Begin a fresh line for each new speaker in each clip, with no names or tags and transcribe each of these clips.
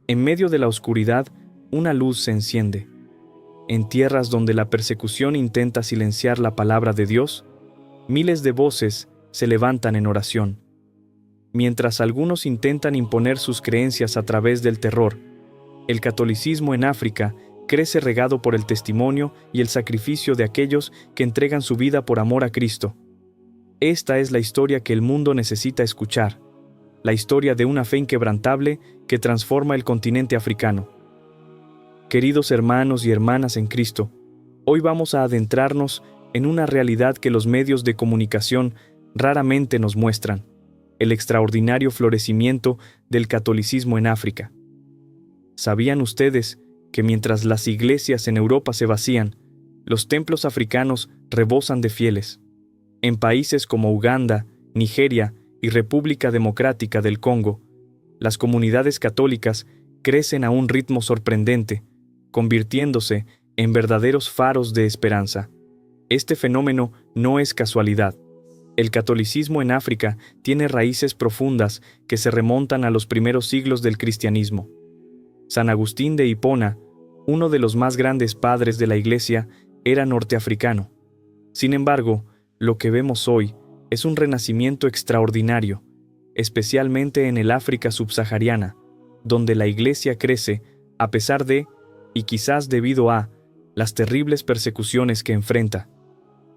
En medio de la oscuridad, una luz se enciende. En tierras donde la persecución intenta silenciar la palabra de Dios, miles de voces se levantan en oración. Mientras algunos intentan imponer sus creencias a través del terror, el catolicismo en África crece regado por el testimonio y el sacrificio de aquellos que entregan su vida por amor a Cristo. Esta es la historia que el mundo necesita escuchar, la historia de una fe inquebrantable que transforma el continente africano. Queridos hermanos y hermanas en Cristo, hoy vamos a adentrarnos en una realidad que los medios de comunicación raramente nos muestran: el extraordinario florecimiento del catolicismo en África. ¿Sabían ustedes que mientras las iglesias en Europa se vacían, los templos africanos rebosan de fieles? En países como Uganda, Nigeria y República Democrática del Congo, las comunidades católicas crecen a un ritmo sorprendente, convirtiéndose en verdaderos faros de esperanza. Este fenómeno no es casualidad. El catolicismo en África tiene raíces profundas que se remontan a los primeros siglos del cristianismo. San Agustín de Hipona, uno de los más grandes padres de la Iglesia, era norteafricano. Sin embargo, lo que vemos hoy es un renacimiento extraordinario, especialmente en el África subsahariana, donde la Iglesia crece a pesar de, y quizás debido a, las terribles persecuciones que enfrenta.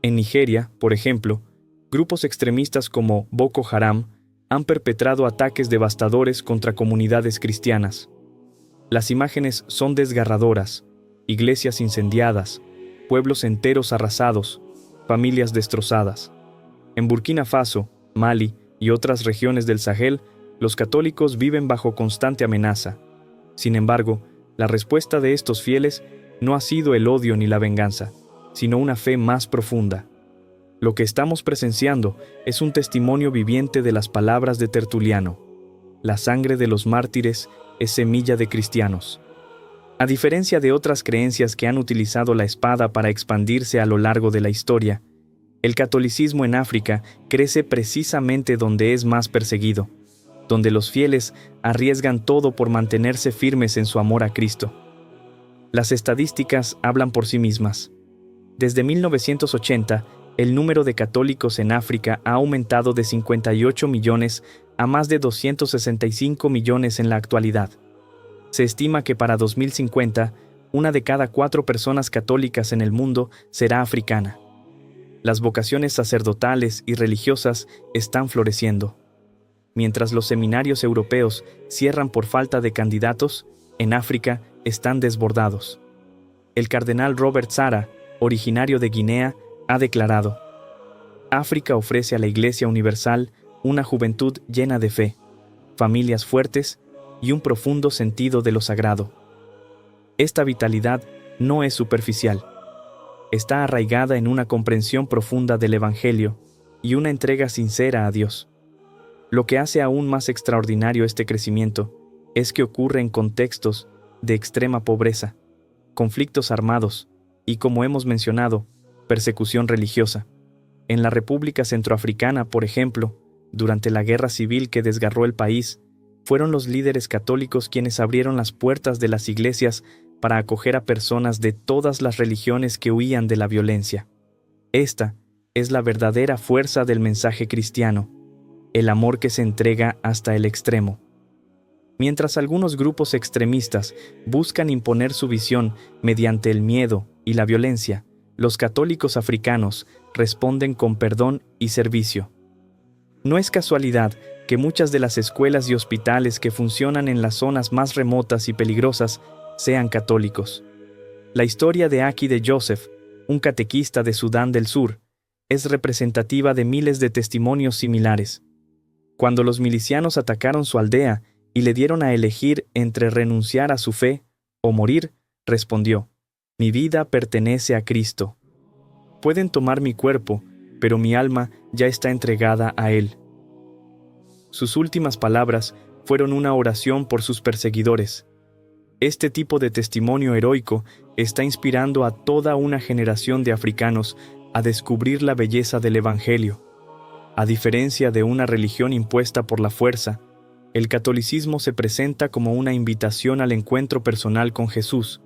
En Nigeria, por ejemplo, grupos extremistas como Boko Haram han perpetrado ataques devastadores contra comunidades cristianas. Las imágenes son desgarradoras: iglesias incendiadas, pueblos enteros arrasados, familias destrozadas. En Burkina Faso, Mali y otras regiones del Sahel, los católicos viven bajo constante amenaza. Sin embargo, la respuesta de estos fieles no ha sido el odio ni la venganza, sino una fe más profunda. Lo que estamos presenciando es un testimonio viviente de las palabras de Tertuliano: la sangre de los mártires es semilla de cristianos. A diferencia de otras creencias que han utilizado la espada para expandirse a lo largo de la historia, el catolicismo en África crece precisamente donde es más perseguido, donde los fieles arriesgan todo por mantenerse firmes en su amor a Cristo. Las estadísticas hablan por sí mismas. Desde 1980, el número de católicos en África ha aumentado de 58 millones a más de 265 millones en la actualidad. Se estima que para 2050, 1 de cada 4 personas católicas en el mundo será africana. Las vocaciones sacerdotales y religiosas están floreciendo. Mientras los seminarios europeos cierran por falta de candidatos, en África están desbordados. El cardenal Robert Sarah, originario de Guinea, ha declarado: África ofrece a la Iglesia Universal una juventud llena de fe, familias fuertes y un profundo sentido de lo sagrado. Esta vitalidad no es superficial. Está arraigada en una comprensión profunda del Evangelio y una entrega sincera a Dios. Lo que hace aún más extraordinario este crecimiento es que ocurre en contextos de extrema pobreza, conflictos armados y, como hemos mencionado, persecución religiosa. En la República Centroafricana, por ejemplo, durante la guerra civil que desgarró el país, fueron los líderes católicos quienes abrieron las puertas de las iglesias para acoger a personas de todas las religiones que huían de la violencia. Esta es la verdadera fuerza del mensaje cristiano, el amor que se entrega hasta el extremo. Mientras algunos grupos extremistas buscan imponer su visión mediante el miedo y la violencia, los católicos africanos responden con perdón y servicio. No es casualidad que muchas de las escuelas y hospitales que funcionan en las zonas más remotas y peligrosas sean católicos. La historia de Aki de Joseph, un catequista de Sudán del Sur, es representativa de miles de testimonios similares. Cuando los milicianos atacaron su aldea y le dieron a elegir entre renunciar a su fe o morir, respondió: «Mi vida pertenece a Cristo. Pueden tomar mi cuerpo, pero mi alma ya está entregada a Él». Sus últimas palabras fueron una oración por sus perseguidores. Este tipo de testimonio heroico está inspirando a toda una generación de africanos a descubrir la belleza del Evangelio. A diferencia de una religión impuesta por la fuerza, El catolicismo se presenta como una invitación al encuentro personal con Jesús,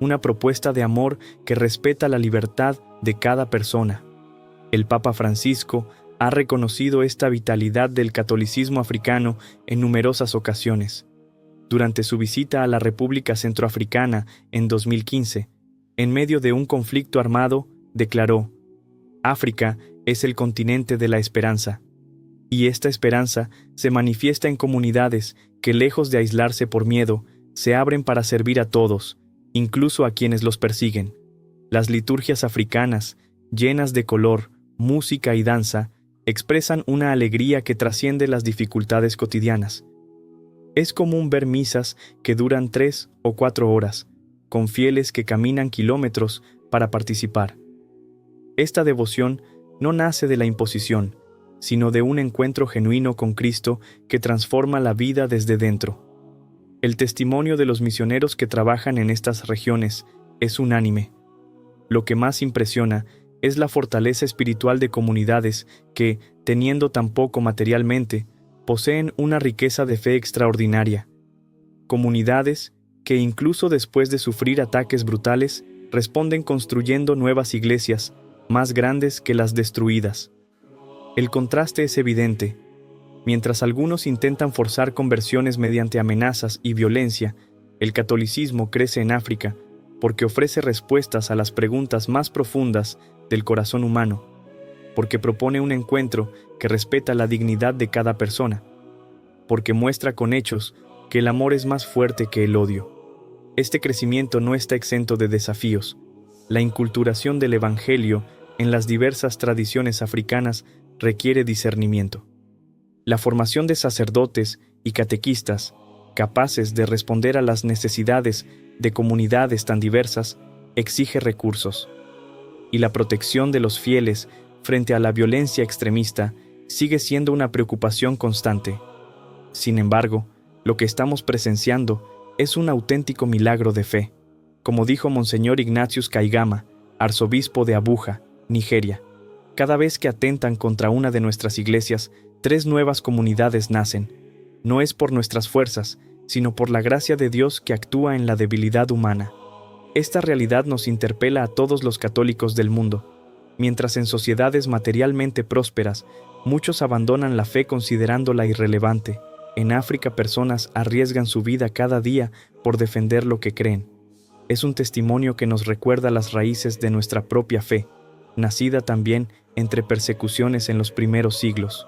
una propuesta de amor que respeta la libertad de cada persona. El Papa Francisco ha reconocido esta vitalidad del catolicismo africano en numerosas ocasiones. Durante su visita a la República Centroafricana en 2015, en medio de un conflicto armado, declaró: «África es el continente de la esperanza». Y esta esperanza se manifiesta en comunidades que, lejos de aislarse por miedo, se abren para servir a todos, incluso a quienes los persiguen. Las liturgias africanas, llenas de color, música y danza, expresan una alegría que trasciende las dificultades cotidianas. Es común ver misas que duran 3 o 4 horas, con fieles que caminan kilómetros para participar. Esta devoción no nace de la imposición, sino de un encuentro genuino con Cristo que transforma la vida desde dentro. El testimonio de los misioneros que trabajan en estas regiones es unánime. Lo que más impresiona es la fortaleza espiritual de comunidades que, teniendo tan poco materialmente, poseen una riqueza de fe extraordinaria. Comunidades que, incluso después de sufrir ataques brutales, responden construyendo nuevas iglesias, más grandes que las destruidas. El contraste es evidente. Mientras algunos intentan forzar conversiones mediante amenazas y violencia, el catolicismo crece en África porque ofrece respuestas a las preguntas más profundas del corazón humano, porque propone un encuentro que respeta la dignidad de cada persona, porque muestra con hechos que el amor es más fuerte que el odio. Este crecimiento no está exento de desafíos. La inculturación del Evangelio en las diversas tradiciones africanas requiere discernimiento. La formación de sacerdotes y catequistas, capaces de responder a las necesidades de comunidades tan diversas, exige recursos. Y la protección de los fieles frente a la violencia extremista sigue siendo una preocupación constante. Sin embargo, lo que estamos presenciando es un auténtico milagro de fe, como dijo Monseñor Ignatius Kaigama, arzobispo de Abuja, Nigeria. Cada vez que atentan contra una de nuestras iglesias, 3 nuevas comunidades nacen. No es por nuestras fuerzas, sino por la gracia de Dios que actúa en la debilidad humana. Esta realidad nos interpela a todos los católicos del mundo. Mientras en sociedades materialmente prósperas, muchos abandonan la fe considerándola irrelevante, en África personas arriesgan su vida cada día por defender lo que creen. Es un testimonio que nos recuerda las raíces de nuestra propia fe, nacida también entre persecuciones en los primeros siglos.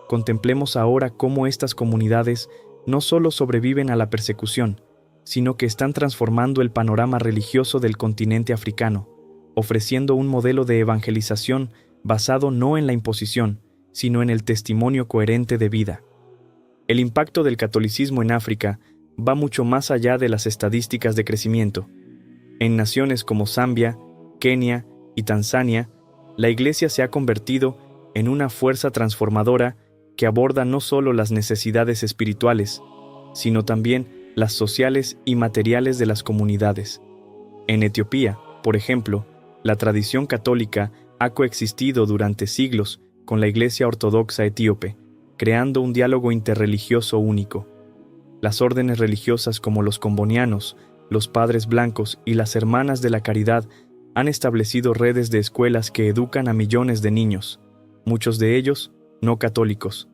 Contemplemos ahora cómo estas comunidades no solo sobreviven a la persecución, sino que están transformando el panorama religioso del continente africano, ofreciendo un modelo de evangelización basado no en la imposición, sino en el testimonio coherente de vida. El impacto del catolicismo en África va mucho más allá de las estadísticas de crecimiento. En naciones como Zambia, Kenia y Tanzania, la Iglesia se ha convertido en una fuerza transformadora que aborda no solo las necesidades espirituales, sino también las sociales y materiales de las comunidades. En Etiopía, por ejemplo, la tradición católica ha coexistido durante siglos con la Iglesia Ortodoxa etíope, creando un diálogo interreligioso único. Las órdenes religiosas como los combonianos, los Padres Blancos y las Hermanas de la Caridad han establecido redes de escuelas que educan a millones de niños, muchos de ellos no católicos.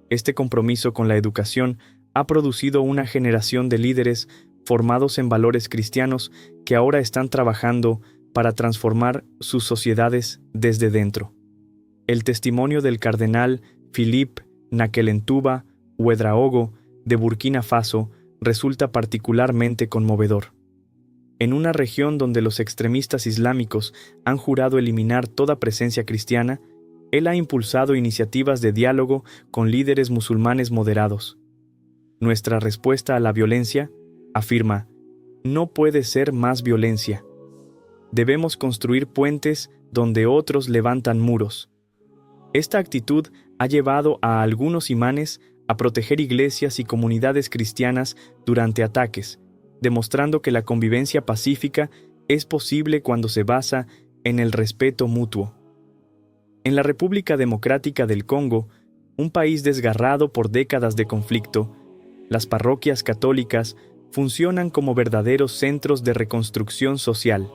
Este compromiso con la educación ha producido una generación de líderes formados en valores cristianos que ahora están trabajando para transformar sus sociedades desde dentro. El testimonio del cardenal Philippe Nakelentuba Ouedraogo de Burkina Faso resulta particularmente conmovedor. En una región donde los extremistas islámicos han jurado eliminar toda presencia cristiana, él ha impulsado iniciativas de diálogo con líderes musulmanes moderados. Nuestra respuesta a la violencia, afirma, no puede ser más violencia. Debemos construir puentes donde otros levantan muros. Esta actitud ha llevado a algunos imanes a proteger iglesias y comunidades cristianas durante ataques, demostrando que la convivencia pacífica es posible cuando se basa en el respeto mutuo. En la República Democrática del Congo, un país desgarrado por décadas de conflicto, Las parroquias católicas funcionan como verdaderos centros de reconstrucción social.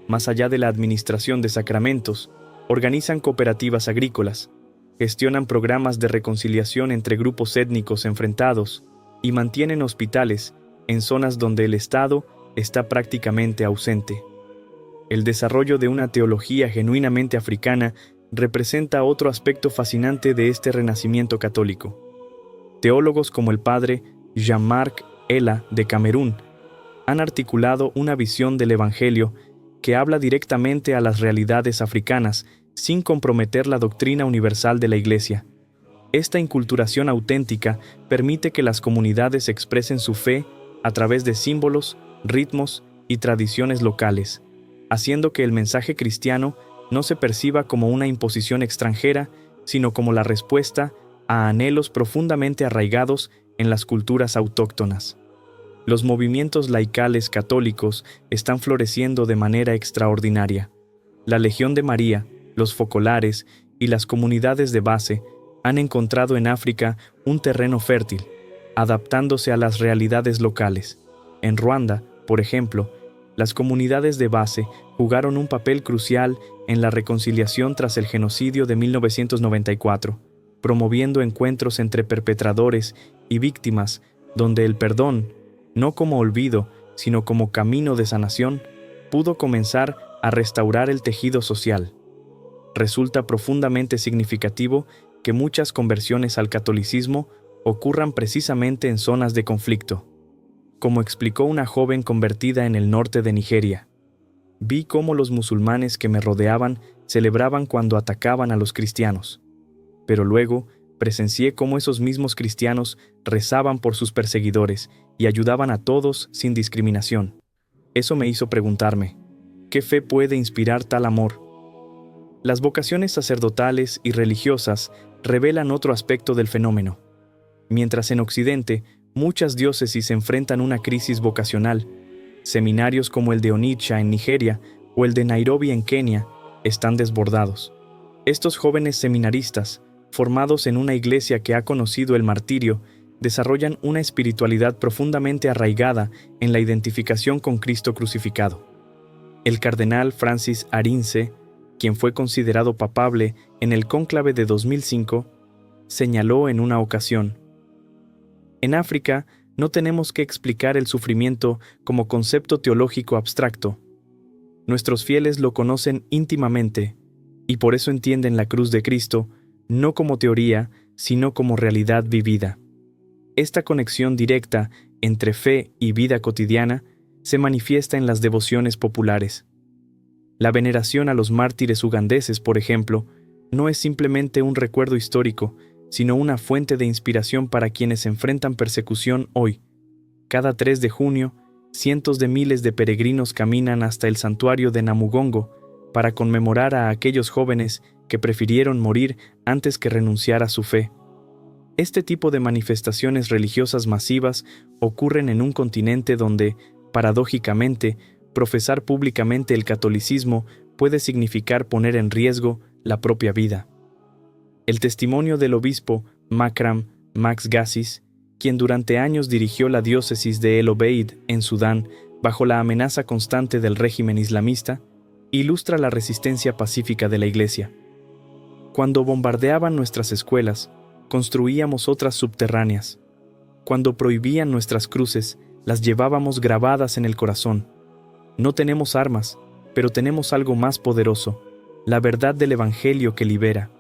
Más allá de la administración de sacramentos, organizan cooperativas agrícolas, gestionan programas de reconciliación entre grupos étnicos enfrentados y mantienen hospitales en zonas donde el Estado está prácticamente ausente. El desarrollo de una teología genuinamente africana representa otro aspecto fascinante de este renacimiento católico. Teólogos como el padre Jean-Marc Ella de Camerún han articulado una visión del Evangelio que habla directamente a las realidades africanas sin comprometer la doctrina universal de la Iglesia. Esta inculturación auténtica permite que las comunidades expresen su fe a través de símbolos, ritmos y tradiciones locales, haciendo que el mensaje cristiano no se perciba como una imposición extranjera, sino como la respuesta a anhelos profundamente arraigados en las culturas autóctonas. Los movimientos laicales católicos están floreciendo de manera extraordinaria. La Legión de María, los focolares y las comunidades de base han encontrado en África un terreno fértil, adaptándose a las realidades locales. En Ruanda, por ejemplo, las comunidades de base jugaron un papel crucial en la reconciliación tras el genocidio de 1994, promoviendo encuentros entre perpetradores y víctimas, donde el perdón, no como olvido, sino como camino de sanación, pudo comenzar a restaurar el tejido social. Resulta profundamente significativo que muchas conversiones al catolicismo ocurran precisamente en zonas de conflicto. Como explicó una joven convertida en el norte de Nigeria, vi cómo los musulmanes que me rodeaban celebraban cuando atacaban a los cristianos, pero luego presencié cómo esos mismos cristianos rezaban por sus perseguidores y ayudaban a todos sin discriminación. Eso me hizo preguntarme, ¿qué fe puede inspirar tal amor? Las vocaciones sacerdotales y religiosas revelan otro aspecto del fenómeno. Mientras en Occidente muchas diócesis enfrentan una crisis vocacional, seminarios como el de Onitsha en Nigeria o el de Nairobi en Kenia están desbordados. Estos jóvenes seminaristas, formados en una iglesia que ha conocido el martirio, desarrollan una espiritualidad profundamente arraigada en la identificación con Cristo crucificado. El cardenal Francis Arinze, quien fue considerado papable en el cónclave de 2005, señaló en una ocasión: en África no tenemos que explicar el sufrimiento como concepto teológico abstracto. Nuestros fieles lo conocen íntimamente y por eso entienden la cruz de Cristo no como teoría, sino como realidad vivida. Esta conexión directa entre fe y vida cotidiana se manifiesta en las devociones populares. La veneración a los mártires ugandeses, por ejemplo, no es simplemente un recuerdo histórico, sino una fuente de inspiración para quienes enfrentan persecución hoy. Cada 3 de junio, cientos de miles de peregrinos caminan hasta el santuario de Namugongo para conmemorar a aquellos jóvenes que prefirieron morir antes que renunciar a su fe. Este tipo de manifestaciones religiosas masivas ocurren en un continente donde, paradójicamente, profesar públicamente el catolicismo puede significar poner en riesgo la propia vida. El testimonio del obispo Makram Max Gassis, quien durante años dirigió la diócesis de El Obeid en Sudán bajo la amenaza constante del régimen islamista, ilustra la resistencia pacífica de la Iglesia. Cuando bombardeaban nuestras escuelas, construíamos otras subterráneas. Cuando prohibían nuestras cruces, las llevábamos grabadas en el corazón. No tenemos armas, pero tenemos algo más poderoso, la verdad del Evangelio que libera.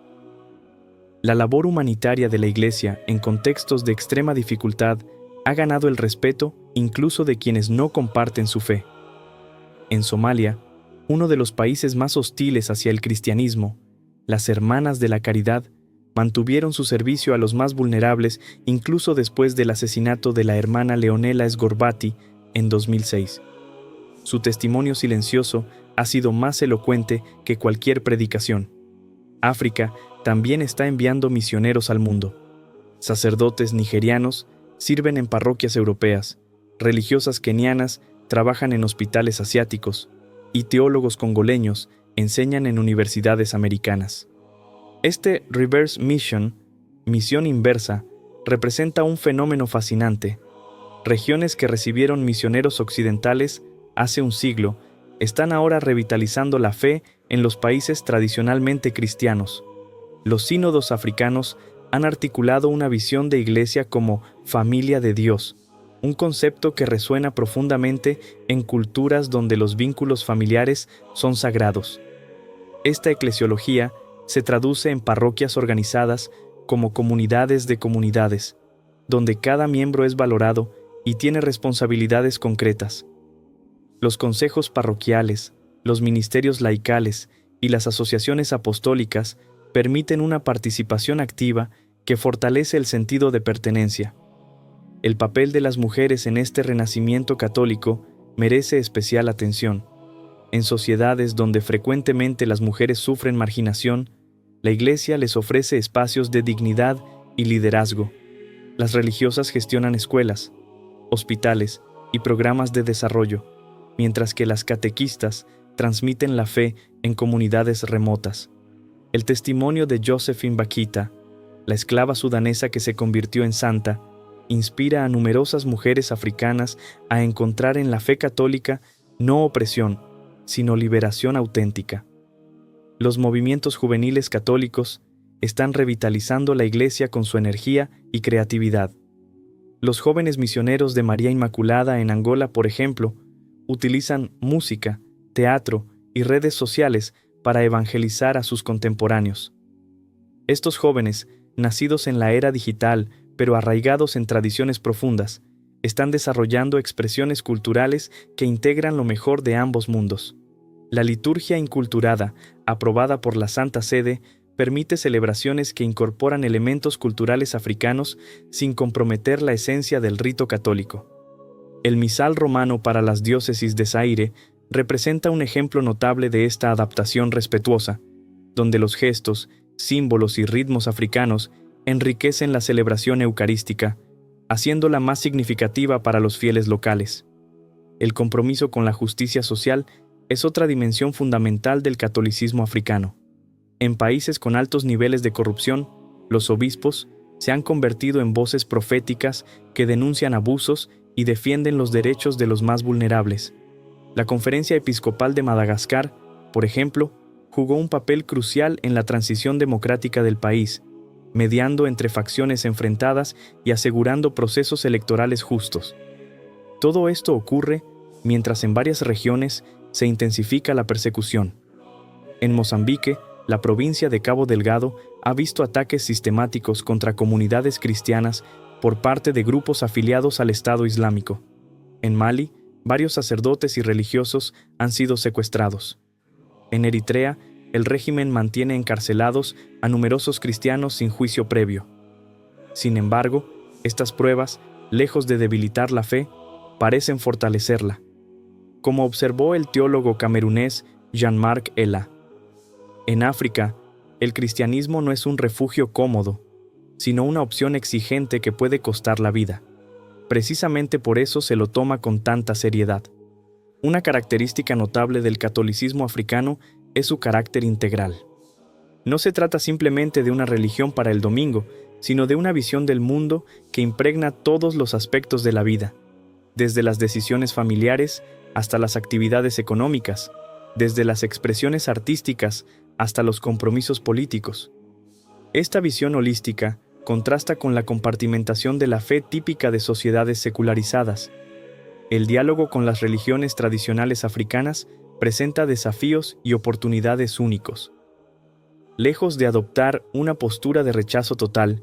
La labor humanitaria de la Iglesia en contextos de extrema dificultad ha ganado el respeto incluso de quienes no comparten su fe. En Somalia, uno de los países más hostiles hacia el cristianismo, las Hermanas de la Caridad mantuvieron su servicio a los más vulnerables incluso después del asesinato de la hermana Leonela Sgorbati en 2006. Su testimonio silencioso ha sido más elocuente que cualquier predicación. África también está enviando misioneros al mundo. Sacerdotes nigerianos sirven en parroquias europeas, religiosas kenianas trabajan en hospitales asiáticos y teólogos congoleños enseñan en universidades americanas. Este reverse mission, misión inversa, representa un fenómeno fascinante. Regiones que recibieron misioneros occidentales hace un siglo están ahora revitalizando la fe en los países tradicionalmente cristianos. Los sínodos africanos han articulado una visión de iglesia como familia de Dios, un concepto que resuena profundamente en culturas donde los vínculos familiares son sagrados. Esta eclesiología se traduce en parroquias organizadas como comunidades de comunidades, donde cada miembro es valorado y tiene responsabilidades concretas. Los consejos parroquiales, los ministerios laicales y las asociaciones apostólicas permiten una participación activa que fortalece el sentido de pertenencia. El papel de las mujeres en este renacimiento católico merece especial atención. En sociedades donde frecuentemente las mujeres sufren marginación, la Iglesia les ofrece espacios de dignidad y liderazgo. Las religiosas gestionan escuelas, hospitales y programas de desarrollo, mientras que las catequistas transmiten la fe en comunidades remotas. El testimonio de Josephine Bakita, la esclava sudanesa que se convirtió en santa, inspira a numerosas mujeres africanas a encontrar en la fe católica no opresión, sino liberación auténtica. Los movimientos juveniles católicos están revitalizando la Iglesia con su energía y creatividad. Los jóvenes misioneros de María Inmaculada en Angola, por ejemplo, utilizan música, teatro y redes sociales para evangelizar a sus contemporáneos. Estos jóvenes, nacidos en la era digital, pero arraigados en tradiciones profundas, están desarrollando expresiones culturales que integran lo mejor de ambos mundos. La liturgia inculturada, aprobada por la Santa Sede, permite celebraciones que incorporan elementos culturales africanos sin comprometer la esencia del rito católico. El misal romano para las diócesis de Zaire representa un ejemplo notable de esta adaptación respetuosa, donde los gestos, símbolos y ritmos africanos enriquecen la celebración eucarística, haciéndola más significativa para los fieles locales. El compromiso con la justicia social es otra dimensión fundamental del catolicismo africano. En países con altos niveles de corrupción, los obispos se han convertido en voces proféticas que denuncian abusos y defienden los derechos de los más vulnerables. La Conferencia Episcopal de Madagascar, por ejemplo, jugó un papel crucial en la transición democrática del país, mediando entre facciones enfrentadas y asegurando procesos electorales justos. Todo esto ocurre mientras en varias regiones se intensifica la persecución. En Mozambique, la provincia de Cabo Delgado ha visto ataques sistemáticos contra comunidades cristianas por parte de grupos afiliados al Estado Islámico. En Mali, varios sacerdotes y religiosos han sido secuestrados. En Eritrea, el régimen mantiene encarcelados a numerosos cristianos sin juicio previo. Sin embargo, estas pruebas, lejos de debilitar la fe, parecen fortalecerla. Como observó el teólogo camerunés Jean-Marc Ella, en África, el cristianismo no es un refugio cómodo, sino una opción exigente que puede costar la vida. Precisamente por eso se lo toma con tanta seriedad. Una característica notable del catolicismo africano es su carácter integral. No se trata simplemente de una religión para el domingo, sino de una visión del mundo que impregna todos los aspectos de la vida, desde las decisiones familiares hasta las actividades económicas, desde las expresiones artísticas hasta los compromisos políticos. Esta visión holística contrasta con la compartimentación de la fe típica de sociedades secularizadas. El diálogo con las religiones tradicionales africanas presenta desafíos y oportunidades únicos. Lejos de adoptar una postura de rechazo total,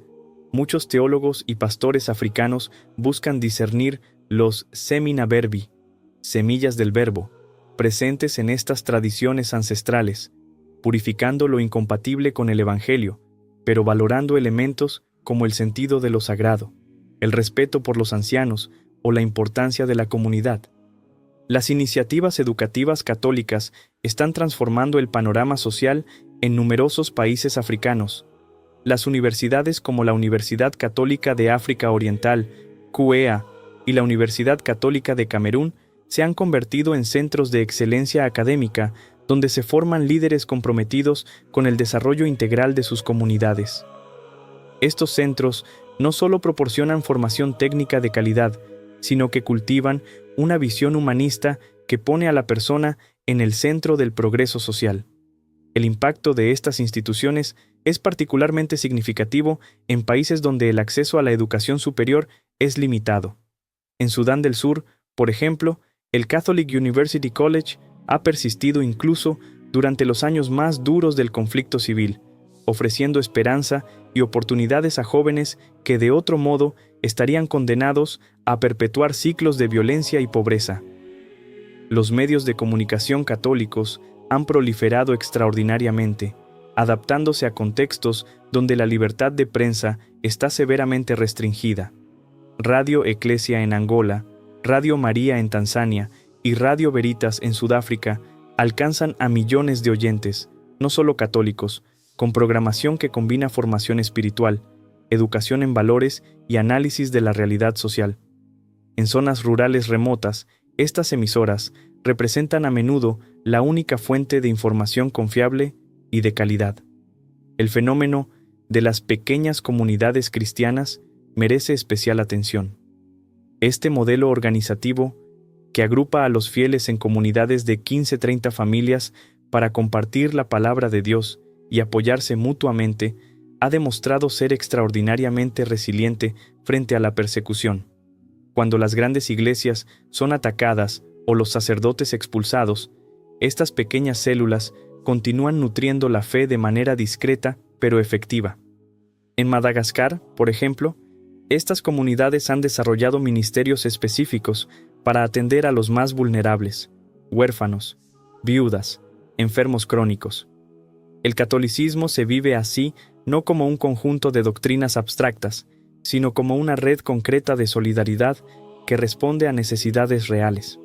muchos teólogos y pastores africanos buscan discernir los semina verbi, semillas del verbo, presentes en estas tradiciones ancestrales, purificando lo incompatible con el Evangelio, pero valorando elementos como el sentido de lo sagrado, el respeto por los ancianos o la importancia de la comunidad. Las iniciativas educativas católicas están transformando el panorama social en numerosos países africanos. Las universidades como la Universidad Católica de África Oriental, CUEA, y la Universidad Católica de Camerún se han convertido en centros de excelencia académica donde se forman líderes comprometidos con el desarrollo integral de sus comunidades. Estos centros no solo proporcionan formación técnica de calidad, sino que cultivan una visión humanista que pone a la persona en el centro del progreso social. El impacto de estas instituciones es particularmente significativo en países donde el acceso a la educación superior es limitado. En Sudán del Sur, por ejemplo, el Catholic University College ha persistido incluso durante los años más duros del conflicto civil, ofreciendo esperanza y oportunidades a jóvenes que de otro modo estarían condenados a perpetuar ciclos de violencia y pobreza. Los medios de comunicación católicos han proliferado extraordinariamente, adaptándose a contextos donde la libertad de prensa está severamente restringida. Radio Eclesia en Angola, Radio María en Tanzania y Radio Veritas en Sudáfrica alcanzan a millones de oyentes, no solo católicos, con programación que combina formación espiritual, educación en valores y análisis de la realidad social. En zonas rurales remotas, estas emisoras representan a menudo la única fuente de información confiable y de calidad. El fenómeno de las pequeñas comunidades cristianas merece especial atención. Este modelo organizativo, que agrupa a los fieles en comunidades de 15-30 familias para compartir la palabra de Dios y apoyarse mutuamente, ha demostrado ser extraordinariamente resiliente frente a la persecución. Cuando las grandes iglesias son atacadas o los sacerdotes expulsados, estas pequeñas células continúan nutriendo la fe de manera discreta pero efectiva. En Madagascar, por ejemplo, estas comunidades han desarrollado ministerios específicos para atender a los más vulnerables, huérfanos, viudas, enfermos crónicos. El catolicismo se vive así no como un conjunto de doctrinas abstractas, sino como una red concreta de solidaridad que responde a necesidades reales.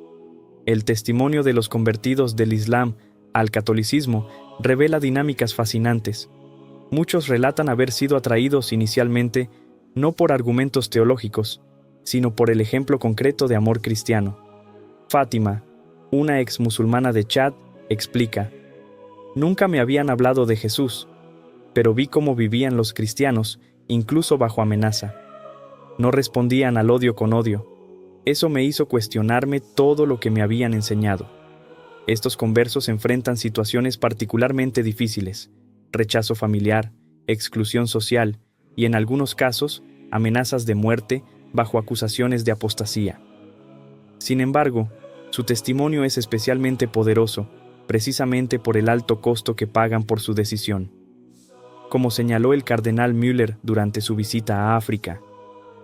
El testimonio de los convertidos del Islam al catolicismo revela dinámicas fascinantes. Muchos relatan haber sido atraídos inicialmente no por argumentos teológicos, sino por el ejemplo concreto de amor cristiano. Fátima, una ex musulmana de Chad, explica: «Nunca me habían hablado de Jesús, pero vi cómo vivían los cristianos, incluso bajo amenaza. No respondían al odio con odio. Eso me hizo cuestionarme todo lo que me habían enseñado. Estos conversos enfrentan situaciones particularmente difíciles: rechazo familiar, exclusión social y, en algunos casos, amenazas de muerte bajo acusaciones de apostasía. Sin embargo, su testimonio es especialmente poderoso, precisamente por el alto costo que pagan por su decisión. Como señaló el cardenal Müller durante su visita a África,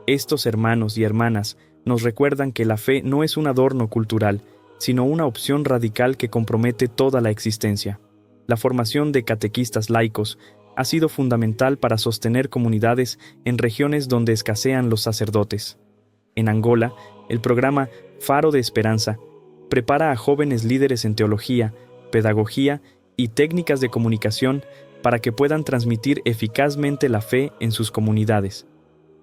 estos hermanos y hermanas nos recuerdan que la fe no es un adorno cultural, sino una opción radical que compromete toda la existencia. La formación de catequistas laicos ha sido fundamental para sostener comunidades en regiones donde escasean los sacerdotes. En Angola, el programa Faro de Esperanza prepara a jóvenes líderes en teología, pedagogía y técnicas de comunicación para que puedan transmitir eficazmente la fe en sus comunidades.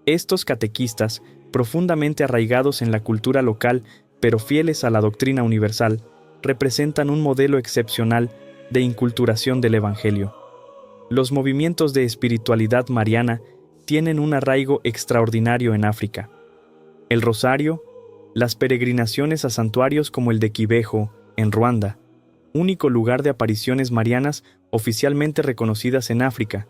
Estos catequistas, profundamente arraigados en la cultura local pero fieles a la doctrina universal, representan un modelo excepcional de inculturación del Evangelio. Los movimientos de espiritualidad mariana tienen un arraigo extraordinario en África. El rosario, las peregrinaciones a santuarios como el de Kibeho, en Ruanda, único lugar de apariciones marianas oficialmente reconocidas en África,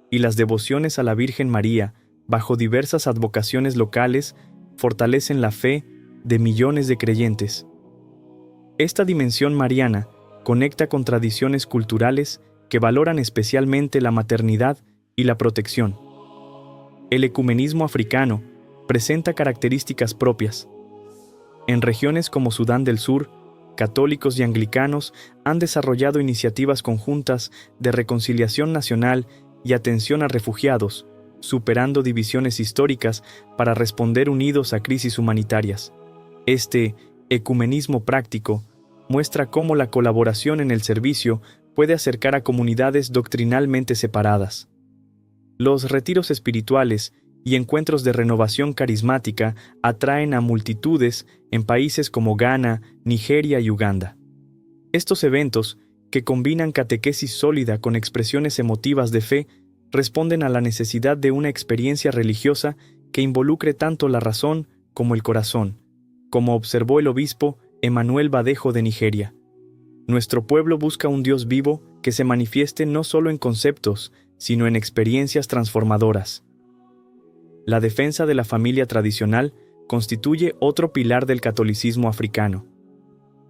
y las devociones a la Virgen María, bajo diversas advocaciones locales, fortalecen la fe de millones de creyentes. Esta dimensión mariana conecta con tradiciones culturales que valoran especialmente la maternidad y la protección. El ecumenismo africano presenta características propias. En regiones como Sudán del Sur, católicos y anglicanos han desarrollado iniciativas conjuntas de reconciliación nacional y atención a refugiados, superando divisiones históricas para responder unidos a crisis humanitarias. Este ecumenismo práctico muestra cómo la colaboración en el servicio puede acercar a comunidades doctrinalmente separadas. Los retiros espirituales y encuentros de renovación carismática atraen a multitudes en países como Ghana, Nigeria y Uganda. Estos eventos, que combinan catequesis sólida con expresiones emotivas de fe, responden a la necesidad de una experiencia religiosa que involucre tanto la razón como el corazón, como observó el obispo Emanuel Badejo de Nigeria. Nuestro pueblo busca un Dios vivo que se manifieste no solo en conceptos, sino en experiencias transformadoras. La defensa de la familia tradicional constituye otro pilar del catolicismo africano.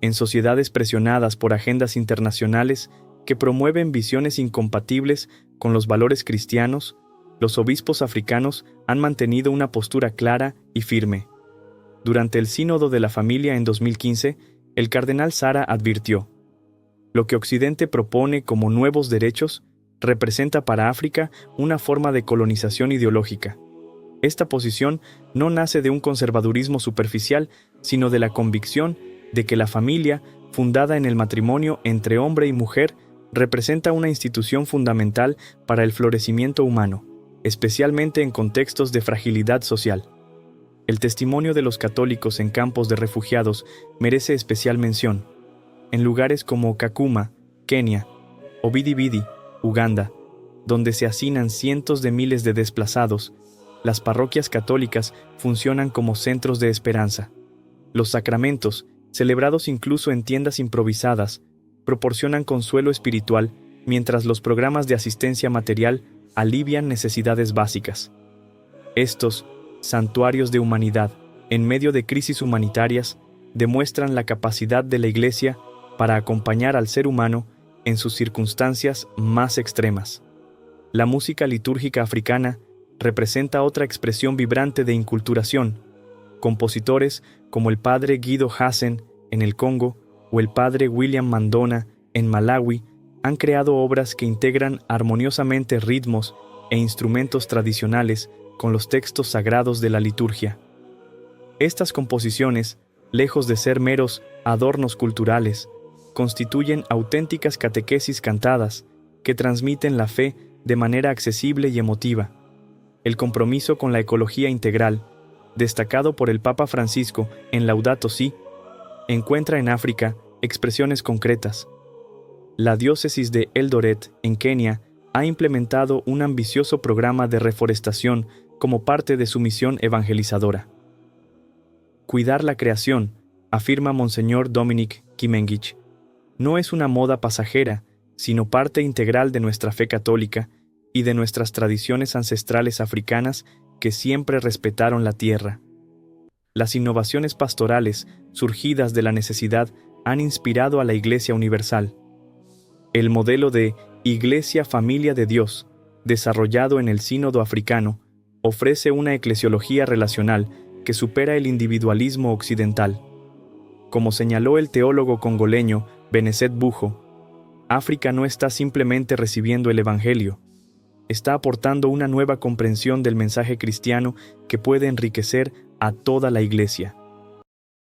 En sociedades presionadas por agendas internacionales que promueven visiones incompatibles con los valores cristianos, los obispos africanos han mantenido una postura clara y firme. Durante el Sínodo de la Familia en 2015, el cardenal Sara advirtió: lo que Occidente propone como nuevos derechos representa para África una forma de colonización ideológica. Esta posición no nace de un conservadurismo superficial, sino de la convicción de que la familia, fundada en el matrimonio entre hombre y mujer, representa una institución fundamental para el florecimiento humano, especialmente en contextos de fragilidad social. El testimonio de los católicos en campos de refugiados merece especial mención. En lugares como Kakuma, Kenia, o Bidi-Bidi, Uganda, donde se hacinan cientos de miles de desplazados, las parroquias católicas funcionan como centros de esperanza. Los sacramentos, celebrados incluso en tiendas improvisadas, proporcionan consuelo espiritual, mientras los programas de asistencia material alivian necesidades básicas. Estos santuarios de humanidad, en medio de crisis humanitarias, demuestran la capacidad de la Iglesia para acompañar al ser humano en sus circunstancias más extremas. La música litúrgica africana representa otra expresión vibrante de inculturación. Compositores como el padre Guido Hassen en el Congo o el padre William Mandona en Malawi han creado obras que integran armoniosamente ritmos e instrumentos tradicionales con los textos sagrados de la liturgia. Estas composiciones, lejos de ser meros adornos culturales, constituyen auténticas catequesis cantadas que transmiten la fe de manera accesible y emotiva. El compromiso con la ecología integral, destacado por el Papa Francisco en Laudato Si, encuentra en África expresiones concretas. La diócesis de Eldoret, en Kenia, ha implementado un ambicioso programa de reforestación como parte de su misión evangelizadora. Cuidar la creación, afirma Monseñor Dominic Kimengich, no es una moda pasajera, sino parte integral de nuestra fe católica y de nuestras tradiciones ancestrales africanas que siempre respetaron la tierra. Las innovaciones pastorales, surgidas de la necesidad, han inspirado a la Iglesia Universal. El modelo de Iglesia Familia de Dios, desarrollado en el Sínodo africano, ofrece una eclesiología relacional que supera el individualismo occidental. Como señaló el teólogo congoleño Benezet Bujo, África no está simplemente recibiendo el Evangelio, está aportando una nueva comprensión del mensaje cristiano que puede enriquecer a toda la Iglesia.